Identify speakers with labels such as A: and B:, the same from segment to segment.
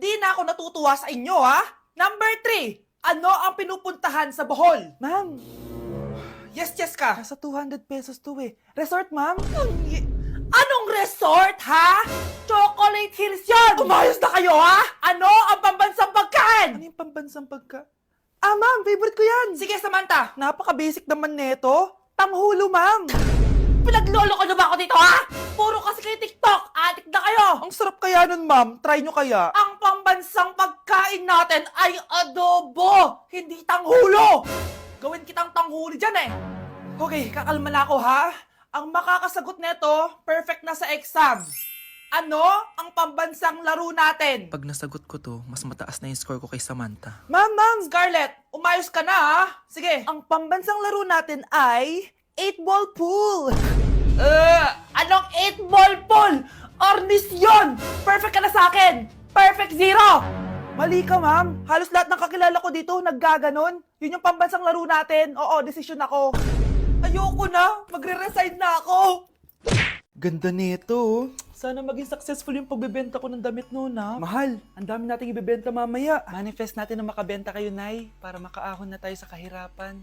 A: Hindi na ako natutuwa sa inyo, ha? Number 3, ano ang pinupuntahan sa Bohol?
B: Ma'am,
A: Yes, Cheska.
B: nasa 200 pesos to eh. Resort, ma'am?
A: Anong resort, ha? Chocolate Hills yun! Umayos na kayo, ha? Ano ang pambansang
B: Ano
A: pagkain?
B: yung pambansang pagka... Ah, ma'am, favorite ko yan.
A: Sige, Samantha.
B: Napaka-basic naman neto. Tanghulo, ma'am.
A: Pinaglolo ko na ba ako dito, ha? Puro kasi kayo TikTok. Adik na kayo.
B: Ang sarap kaya nun, ma'am. Try nyo kaya.
A: Ang pambansang pagkain natin ay adobo, hindi tanghulo. Gawin kitang tanghuli dyan, eh. Okay, kakalma na ako, ha? Ang makakasagot neto, perfect na sa exam. Ano ang pambansang laro natin?
C: Pag nasagot ko to, mas mataas na yung score ko kay Samantha.
B: Ma'am,
A: Scarlett, umayos ka na, ha? Sige.
B: ang pambansang laro natin ay 8-ball pool.
A: Anong 8-ball pool? Ornis yun! Perfect ka na sa akin! Perfect 0!
B: Mali ka, ma'am. Halos lahat ng kakilala ko dito naggaganon. Yun yung pambansang laro natin. Oo, desisyon ako.
A: Ayoko na! Magre-resign na ako!
B: Ganda nito. Sana maging successful yung pagbebenta ko ng damit noon, ha? Mahal, ang dami nating ibebenta mamaya. Manifest natin na makabenta kayo, Nay, para makaahon na tayo sa kahirapan.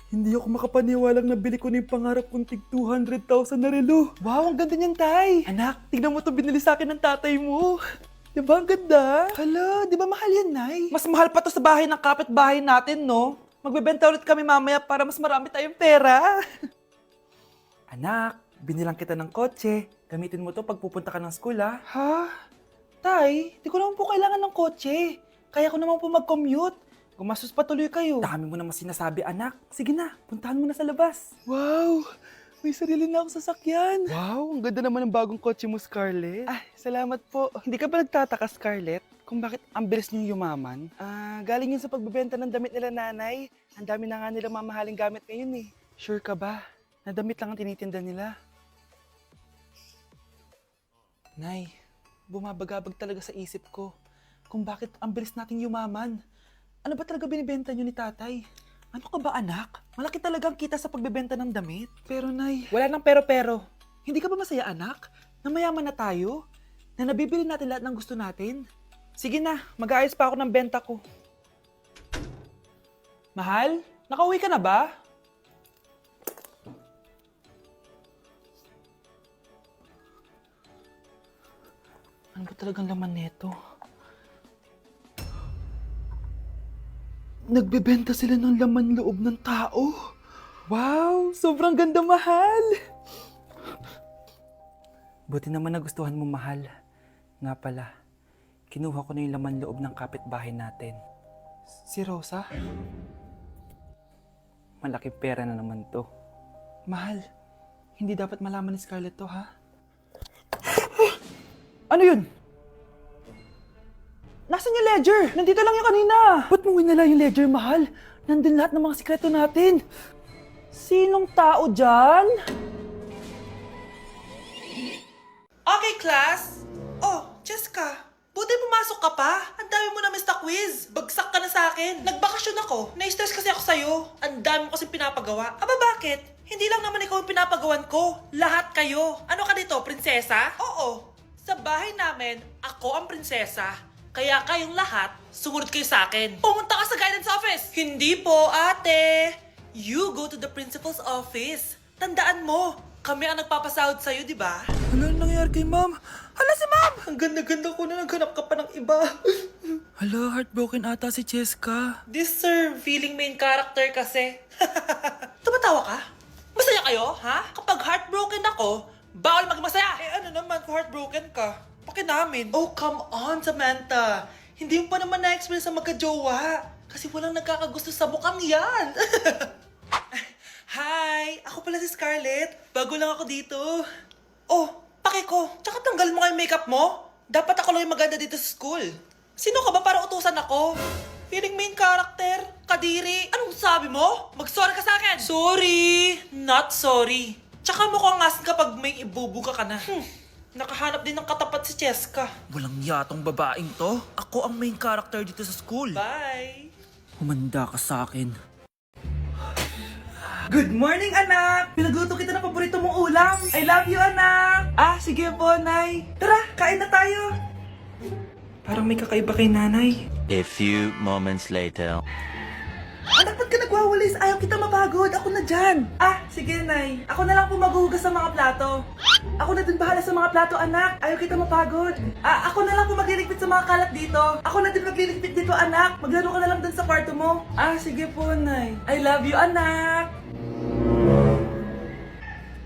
B: Hindi ako makapaniwalang nabili ko na yung pangarap kong tig 200,000 na relo. Wow, ang ganda niyan, Tay. Anak, tignan mo itong binili sa akin ng tatay mo. Diba ang ganda? Hala, di ba mahal yan, Nay? Mas mahal pa to sa bahay ng kapitbahay natin, no? Magbebenta ulit kami mamaya para mas marami tayong pera. Anak, binilang kita ng kotse. Gamitin mo to pag pupunta ka ng school, ha? Ha? Tay, di ko naman po kailangan ng kotse. Kaya ko naman po mag-commute. Gumastos pa tuloy kayo. Dami mo naman sinasabi, anak. Sige na, puntahan mo na sa labas. Wow! May sarili na akong sasakyan. Wow, ang ganda naman ng bagong kotse mo, Scarlett. Ah, salamat po. Hindi ka ba nagtataka, Scarlett, kung bakit ang bilis niyong yumaman? Galing yun sa pagbebenta ng damit nila, nanay. Ang dami na nga nilang mamahaling gamit ngayon eh. Sure ka ba? Na damit lang ang tinitinda nila? Nay, bumabagabag talaga sa isip ko kung bakit ang bilis nating yumaman. Ano ba talaga binibenta niyo ni tatay? Ano ka ba, anak? Malaki talagang kita sa pagbebenta ng damit. Pero, Nay... Wala nang pero-pero. Hindi ka ba masaya, anak? Na mayaman na tayo? Na nabibili natin lahat ng gusto natin? Sige na, mag-aayos pa ako ng benta ko. Mahal, nakauwi ka na ba? Ano ba talagang laman neto? Nagbebenta sila ng laman loob ng tao. Wow, sobrang ganda, mahal. Buti naman nagustuhan mo, mahal. Nga pala, kinuha ko na yung laman loob ng kapitbahay natin. Si Rosa? Malaking pera na naman to. Mahal, hindi dapat malaman ni Scarlett to, ha? Ano yun? Nasaan yung ledger? Nandito lang yung kanina. Ba't mo winala yung ledger, mahal? Nandun lahat ng mga sikreto natin. Sinong tao dyan?
A: Okay, class. Oh, Cheska. Buti pumasok ka pa. Ang dami mo na miss na quiz. Bagsak ka na sa akin. Nagbakasyon ako. Na-stress kasi ako sa'yo. Ang dami mo kasi pinapagawa. Aba, bakit? Hindi lang naman ikaw yung pinapagawan ko. Lahat kayo. Ano ka dito, prinsesa? Oo. Sa bahay namin, ako ang prinsesa. Kaya kayong lahat, sumunod kayo sa akin. Pumunta ka sa guidance office. Hindi po, ate. You go to the principal's office. Tandaan mo, kami ang nagpapasahod sa'yo, di ba?
B: Ano nangyayari kay ma'am? Hala si ma'am!
A: Ang ganda-ganda ko na naghanap ka pa ng iba.
B: Hala, heartbroken ata si Cheska.
A: This sir, feeling main character kasi. Tumatawa ka? Masaya kayo, ha? Kapag heartbroken ako, bawal maging masaya. Eh ano naman kung heartbroken ka? Pakinamin. Oh, come on, Samantha. Hindi mo pa naman na-experience sa magka-jowa. Kasi walang nagkakagusto sa mukhang yan. Hi! Ako pala si Scarlett. Bago lang ako dito. Oh, pake ko. Tsaka tanggal mo nga yung makeup mo. Dapat ako lang yung maganda dito sa school. Sino ka ba para utusan ako? Feeling main character? Kadiri? Anong sabi mo? Mag-sorry ka sa akin! Sorry! Not sorry. Tsaka mukhang asin kapag may ibubuga ka na. Nakahanap din ng katapat si Cheska.
C: Walang yatong babaeng to. Ako ang main character dito sa school.
A: Bye!
C: Humanda ka sa akin.
B: Good morning, anak! Pinagluto kita ng paborito mong ulam. I love you, anak! Ah, sige po, Nay. Tara, kain na tayo. Parang may kakaiba kay nanay.
D: A few moments later.
B: Anak, ba't ka nagwawalis? Ayaw kita mapagod. Ako na dyan. Ah, sige, Nay. Ako na lang po maghuhugas sa mga plato. Ako na din bahala sa mga plato, anak. Ayaw kita mapagod. Ah, ako na lang po magliligpit sa mga kalat dito. Ako na din magliligpit dito, anak. Maglaro ka na lang dun sa kwarto mo. Ah, sige po, Nay. I love you, anak.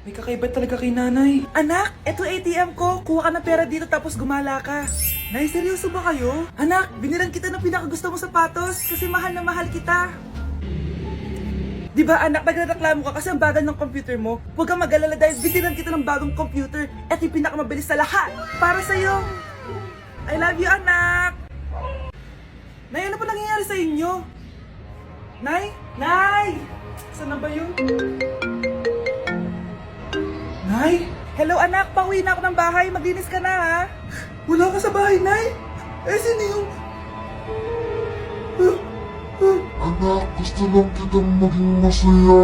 B: May kakaiba talaga kay nanay. Anak, eto ATM ko. Kuha ka ng pera dito tapos gumala ka. Nay, seryoso ba kayo? Anak, binilan kita ng pinakagusto mong sapatos kasi mahal na mahal kita. Di ba anak, nagreklamo ka kasi ang bagal ng computer mo? Huwag kang mag-alala dahil binilan kita ng bagong computer at yung pinakamabilis sa lahat. Para sa'yo. I love you, anak. Nay, ano pa nangyayari sa inyo? Nay? Nay! Saan na ba yun? Nay? Hello anak, pauwi na ako ng bahay. Maglinis ka na ha. Wala ka sa bahay, Nay? Eh, sino yung...
E: Anak, gusto lang kitang maging masaya.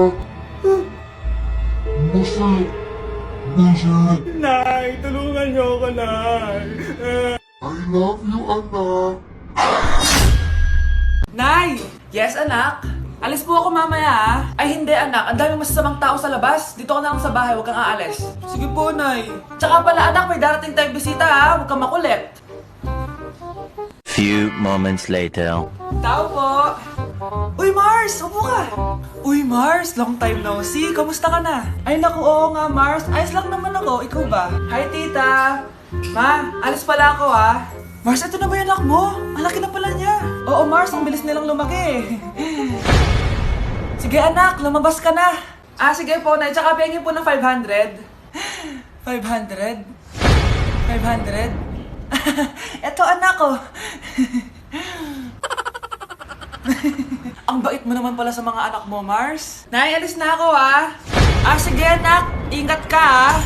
E: Masaya. Masaya.
B: Nay, tulungan niyo ako, Nay.
E: I love you, anak.
A: Nay! Yes, anak? Alis po ako mamaya, ha? Ay, hindi, anak. Ang daming masasamang tao sa labas. Dito ka na lang sa bahay. Huwag kang aalis.
B: Sige po, Nay.
A: Tsaka pala, anak, may darating tayong bisita, ha? Huwag kang makulit.
D: Few moments later.
A: Tao po. Uy, Mars! Upo ka! Uy, Mars! Long time no see. Kamusta ka na? Ay, naku, oo nga, Mars. Ayos lang naman ako. Ikaw ba? Hi, tita! Ma, alis pala ako, ha? Mars, ito na ba yung anak mo? Ang laki na pala niya. Oo, Mars. Ang bilis nilang lumaki. Sige, anak. Lumabas ka na. Ah, sige po, Nay. Tsaka pengin po ng 500. 500? 500? Eto, anak ko. Ang bait mo naman pala sa mga anak mo, Mars. Nay, alis na ako, ha? Ah, sige, anak. Ingat ka, ha?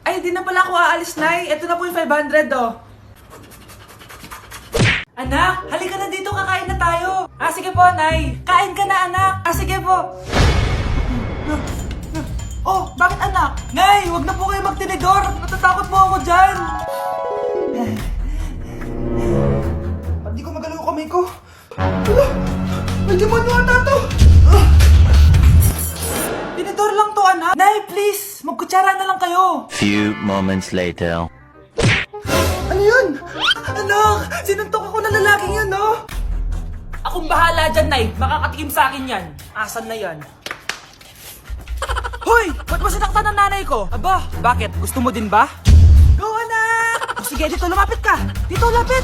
A: Ay, di na pala ako aalis, Nay. Ito na po yung 500, oh. Anak, halika na dito. Kakain na tayo. Ah, sige po, Nay. Kain ka na, anak. Ah, sige po. Oh, bakit anak? Nay, wag na po kayo magtinidor. Natatakot po ako dyan.
B: Hindi ko magalaw yung kamay ko. Ano? May demonyo ata to.
A: Tinidor lang to, anak. Nay, please. Magkutsara na lang kayo.
D: Few moments later.
B: Ano yun? Anak, sinuntok ako ng lalaking yun, no?
A: Akong bahala dyan, Nay. Makakatikim sa akin yan. Asan na yan? Hoy! Ba't mo sinaktan ng nanay ko? Aba, bakit? Gusto mo din ba?
B: Go, anak!
A: O sige, dito lumapit ka. Dito lapit.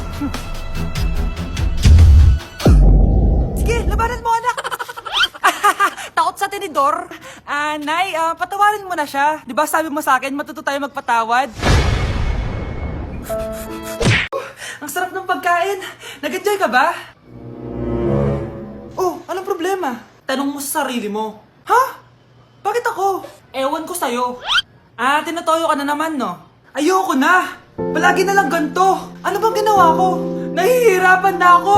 A: Sige, labanan mo, anak. Takot sa tinidor? Nay, patawarin mo na siya. Di ba sabi mo sa akin, matuto tayo magpatawad? Ang sarap ng pagkain. Nag-enjoy ka ba?
B: Oh, anong problema?
A: Tanong mo sa sarili mo. Ha? Bakit ako? Ewan ko sa'yo. Ah, tinatoyo ka na naman, no?
B: Ayoko na! Palagi na lang ganito! Ano bang ginawa ko? Nahihirapan na ako!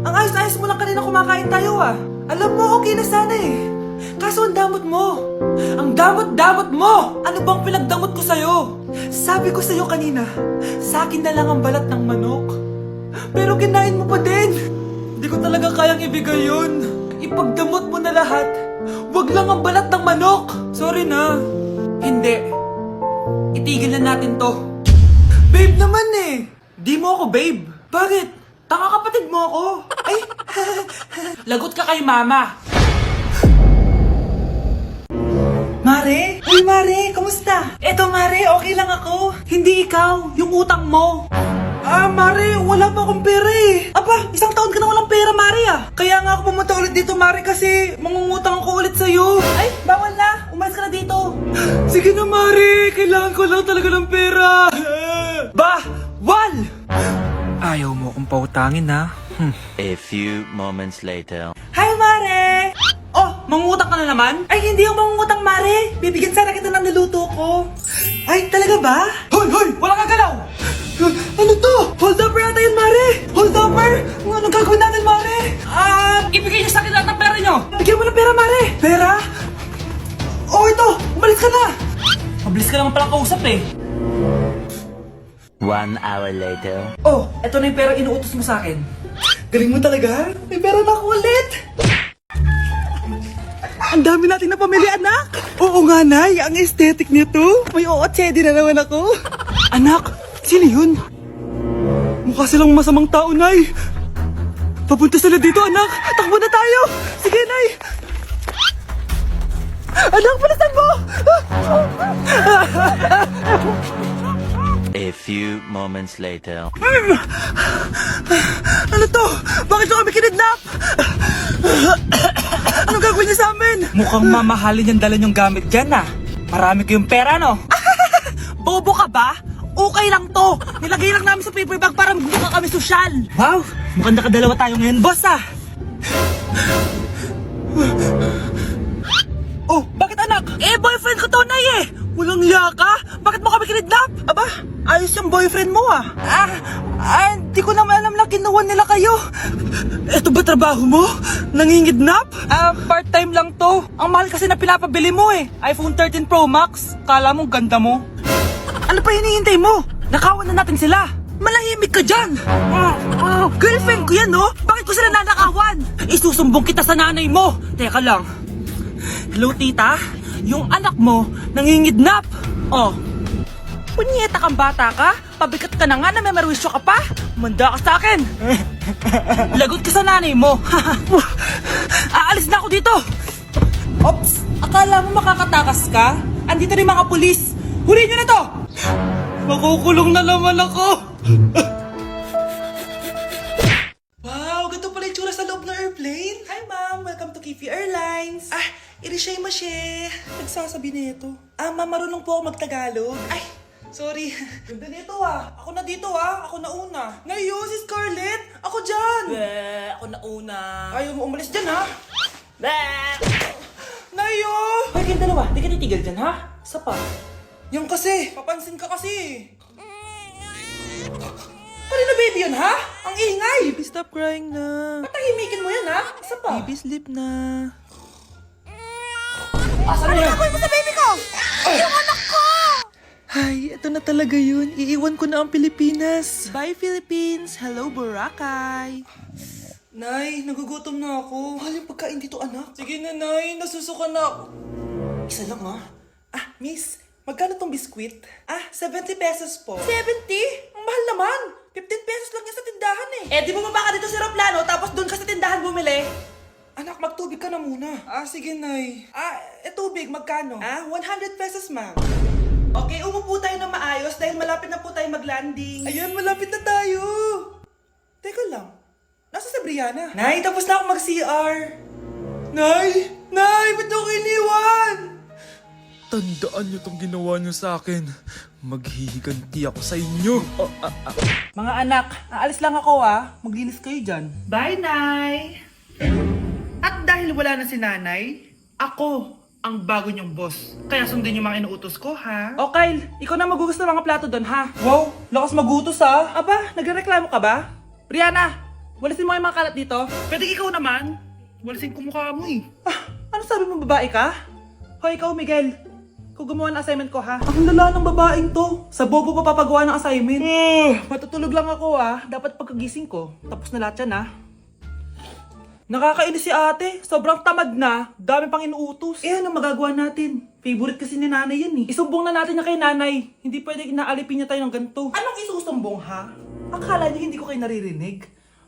B: Ang ayos-ayos mo lang kanina kumakain tayo ah! Alam mo, okay na sana eh! Kaso ang damot mo! Ang damot-damot mo! Ano bang pinagdamot ko sa'yo? Sabi ko sa'yo kanina, sa akin na lang ang balat ng manok. Pero kinain mo pa din! Hindi ko talaga kayang ibigay yun! Ipagdamot mo na lahat! Wag lang ang balat ng manok! Sorry na!
A: Hindi. Itigil na natin to.
B: Babe naman eh! Di mo ako babe! Bakit? Tanga kapatid mo ako! Ay!
A: Lagot ka kay mama.
B: Mare? Uy Mare, kamusta? Eto Mare, okay lang ako. Hindi ikaw, yung utang mo. Ah, Mare, wala pa akong pera eh. Aba, isang taon ka na walang pera, Mare ah. Kaya nga ako pumunta ulit dito, Mare, kasi mangungutang ako ulit sa'yo.
A: Ay, bawal na. Umalis ka na dito.
B: Sige na, Mare. Kailangan ko lang talaga ng pera. Wal!
C: Ayaw mo akong pautangin, ha?
D: A few moments later.
B: Hi, Mare! Oh, mangungutang ka na naman? Ay, hindi ako mangungutang, Mare. Bibigyan sana kita ng niluto ko. Ay, talaga ba? Hoy, hoy! Wala kang galaw! Ano to? Hold upper yata yun, Mare! Hold upper? Anong gagawin natin, Mare?
A: Ibigay niyo sa akin lahat ng pera niyo.
B: Bigyan mo ng pera, Mare! Pera? Oh, ito! Umalis ka na!
A: Mabilis ka naman palang kausap eh.
D: 1 hour later.
B: Oh, eto na yung pera inuutos mo sa akin. Galing mo talaga. May pera na ako ulit. Ang dami nating napamili, anak. Oo nga, Nay. Ang aesthetic nito. May ootsedi na naman ako. Anak, sino yun? Mukha silang masamang tao, Nay. Papunta sila dito, anak. Takbo na tayo. Sige, Nay. Anak, palasan mo.
D: A few moments later.
B: Ano to? Bakit nyo kami kinidnap? Anong gagawin niya sa amin? Mukhang mamahalin yung dala nyong gamit dyan ah. Marami kayong pera no? Bobo ka ba? Okay lang to. Nilagay lang namin sa paper bag para mukha kami sosyal. Wow, mukhang nakadalawa tayo ngayon, boss ah. Oh, bakit anak? Eh, boyfriend ko to, Nay eh. Walang hiya ka? Bakit mo kami kinidnap? Aba, ayos yung boyfriend mo ah. Di ko naman alam na kinuha nila kayo. Eto ba trabaho mo? Nangingidnap? Part-time lang to. Ang mahal kasi na pinapabili mo eh. iPhone 13 Pro Max. Kala mo ganda mo. Ano pa hinihintay mo? Nakawan na natin sila. Malahimik ka dyan. Girlfriend ko yan no? Bakit ko sila nanakawan? Isusumbong kita sa nanay mo. Teka lang. Hello tita? Yung anak mo nangingidnap. Oh. Punyeta kang bata ka? Pabigat ka na nga na may marwisyo ka pa? Manda ka sa akin! Lagot ka sa nanay mo! Aalis na ako dito! Ops! Akala mo makakatakas ka? Andito rin mga pulis! Huli nyo na to! Makukulong na naman ako! Wow! Ganito pala yung tsura sa loob ng airplane! Hi ma'am! Welcome to Kifi Airlines! Irishay mashe! Nagsasabi na ito. Ma'am, marunong po ako magtagalog. Ay! Sorry. Ganda nito ah. Ako na dito ah. Ako na una. Ngayon, si Scarlett. Ako dyan. Ako na una. Ayaw mo umalis dyan ha. Nayo! Hoy, kayong dalawa. Di ka titigil dyan ha? Isa pa. Yan kasi. Papansin ka kasi. Kanina baby yun ha? Ang ingay. Baby, stop crying na. Patahimikin mo yan ha? Isa pa. Baby, sleep na. Asan na yan? Ano mo sa baby ko? Yung anak ko! Ay, ito na talaga yun. Iiwan ko na ang Pilipinas. Bye, Philippines. Hello, Boracay. Nay, nagugutom na ako. Mahal yung pagkain dito, anak. Sige na, Nay. Nasusuka na ako. Isa lang, ha? Miss, magkano tong biskwit? 70 pesos po. 70? Ang mahal naman. 15 pesos lang yan sa tindahan eh. Di bumaba ka dito sa aeroplano tapos doon ka sa tindahan bumili. Anak, magtubig ka na muna. Sige, Nay. Tubig, magkano? 100 pesos, ma'am. Okay, umupo tayo na maayos dahil malapit na po tayo mag-landing. Ayun, malapit na tayo. Teka lang. Nasa si Brianna? Nay, tapos na ako mag-CR. Nay! Nay! Ba't ako iniwan?
C: Tandaan niyo tong ginawa niyo sa akin. Maghihiganti ako sa inyo.
B: Mga anak, aalis lang ako Maglinis kayo dyan.
A: Bye, Nay! At dahil wala na si Nanay, ako ang bago niyong boss. Kaya sundin yung mga inuutos ko, ha?
B: O Kyle, ikaw na magugas ng mga plato doon ha. Wow, lakas magutos ha. Aba, nagreklamo ka ba? Brianna, walisin mo yung mga kalat dito.
A: Pwede ikaw naman. Walisin ko mukha mo eh.
B: Ano sabi mo, babae ka? Hoy, ikaw Miguel. Ikaw gumawa ng assignment ko ha. Ang lala ng babaeng to. Sa bobo pa papagawa ng assignment. Matutulog lang ako Dapat pagkagising ko, tapos na lahat yan Nakakainis si ate. Sobrang tamad na. Dami pang inuutos. Ano magagawa natin? Favorite kasi ni nanay yan Isumbong na natin niya kay nanay. Hindi pwede inaalipin niya tayo ng ganito. Anong isusumbong ha? Akala niyo hindi ko kayo naririnig?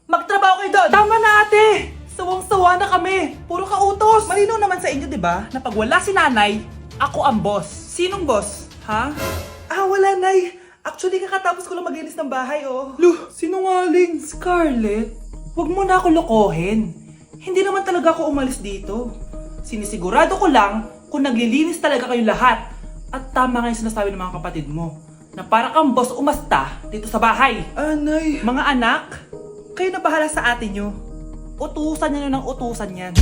B: Magtrabaho kayo doon! Tama na ate! Sawang-sawa na kami. Puro kautos. Malinaw naman sa inyo, di ba? Na pag wala si nanay, ako ang boss. Sinong boss? Ha? Wala nay. Actually, kakatapos ko lang maglinis ng bahay Luh, sinungaling. Scarlett, huwag mo na ako lokohin. Hindi naman talaga ako umalis dito. Sinisigurado ko lang kung naglilinis talaga kayo lahat. At tama nga yung sinasabi ng mga kapatid mo. Na para kang boss umasta dito sa bahay. Anay. Mga anak, kayo na bahala sa ate nyo. Utusan nyo ng utusan yan.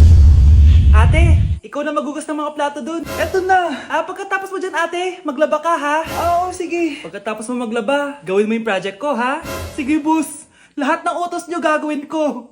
B: Ate, ikaw na magugas ng mga plato dun. Eto na. Pagkatapos mo dyan ate, maglaba ka ha? Oo, sige. Pagkatapos mo maglaba, gawin mo yung project ko ha? Sige boss. Lahat ng utos nyo gagawin ko.